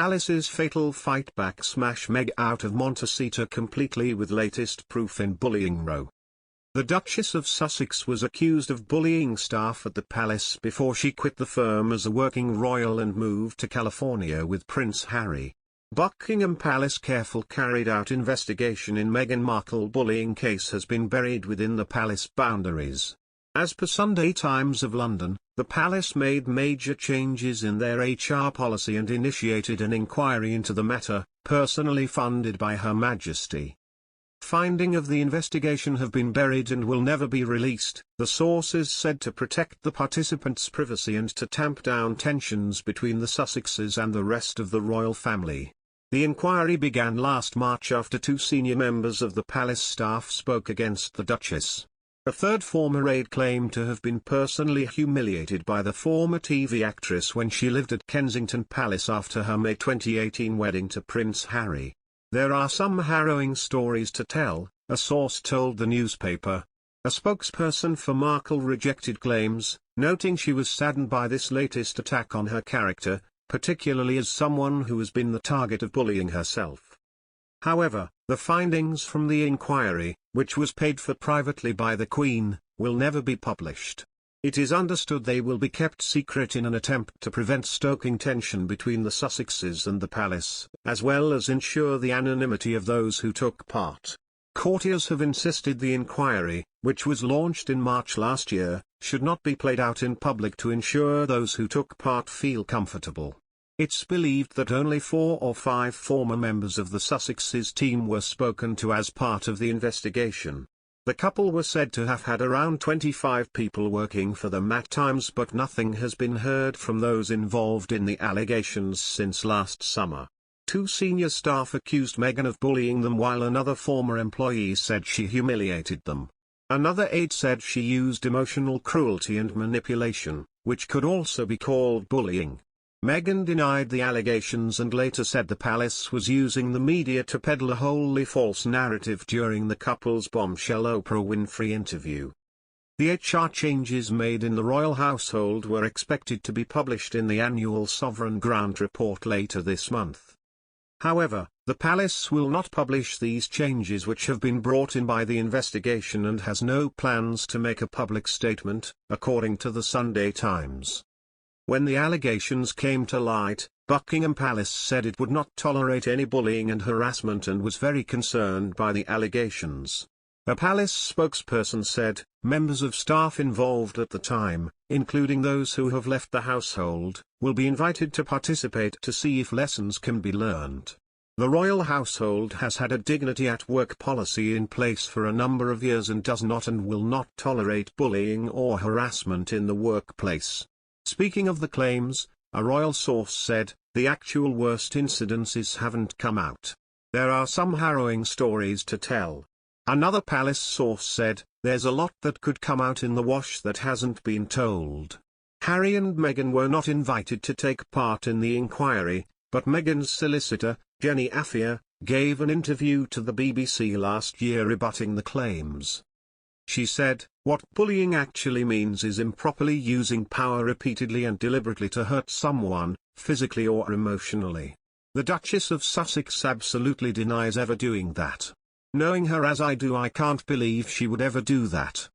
Palace's fatal fight back smash Meg out of Montecito completely with latest proof in bullying row. The Duchess of Sussex was accused of bullying staff at the palace before she quit the firm as a working royal and moved to California with Prince Harry. Buckingham Palace carried out investigation in Meghan Markle bullying case has been buried within the palace boundaries. As per Sunday Times of London, the palace made major changes in their HR policy and initiated an inquiry into the matter, personally funded by Her Majesty. Findings of the investigation have been buried and will never be released, the sources said, to protect the participants' privacy and to tamp down tensions between the Sussexes and the rest of the royal family. The inquiry began last March after two senior members of the palace staff spoke against the Duchess. A third former aide claimed to have been personally humiliated by the former TV actress when she lived at Kensington Palace after her May 2018 wedding to Prince Harry. "There are some harrowing stories to tell," a source told the newspaper. A spokesperson for Markle rejected claims, noting she was saddened by this latest attack on her character, particularly as someone who has been the target of bullying herself. However, the findings from the inquiry, which was paid for privately by the Queen, will never be published. It is understood they will be kept secret in an attempt to prevent stoking tension between the Sussexes and the palace, as well as ensure the anonymity of those who took part. Courtiers have insisted the inquiry, which was launched in March last year, should not be played out in public to ensure those who took part feel comfortable. It's believed that only 4 or 5 former members of the Sussexes team were spoken to as part of the investigation. The couple were said to have had around 25 people working for them at times, but nothing has been heard from those involved in the allegations since last summer. 2 senior staff accused Meghan of bullying them, while another former employee said she humiliated them. Another aide said she used emotional cruelty and manipulation, which could also be called bullying. Meghan denied the allegations and later said the palace was using the media to peddle a wholly false narrative during the couple's bombshell Oprah Winfrey interview. The HR changes made in the royal household were expected to be published in the annual Sovereign Grant report later this month. However, the palace will not publish these changes, which have been brought in by the investigation, and has no plans to make a public statement, according to the Sunday Times. When the allegations came to light, Buckingham Palace said it would not tolerate any bullying and harassment and was very concerned by the allegations. A palace spokesperson said, "Members of staff involved at the time, including those who have left the household, will be invited to participate to see if lessons can be learned." The royal household has had a dignity at work policy in place for a number of years and does not and will not tolerate bullying or harassment in the workplace. Speaking of the claims, a royal source said, "The actual worst incidences haven't come out. There are some harrowing stories to tell." Another palace source said, "There's a lot that could come out in the wash that hasn't been told." Harry and Meghan were not invited to take part in the inquiry, but Meghan's solicitor, Jenny Afia, gave an interview to the BBC last year rebutting the claims. She said, "What bullying actually means is improperly using power repeatedly and deliberately to hurt someone, physically or emotionally. The Duchess of Sussex absolutely denies ever doing that. Knowing her as I do, I can't believe she would ever do that."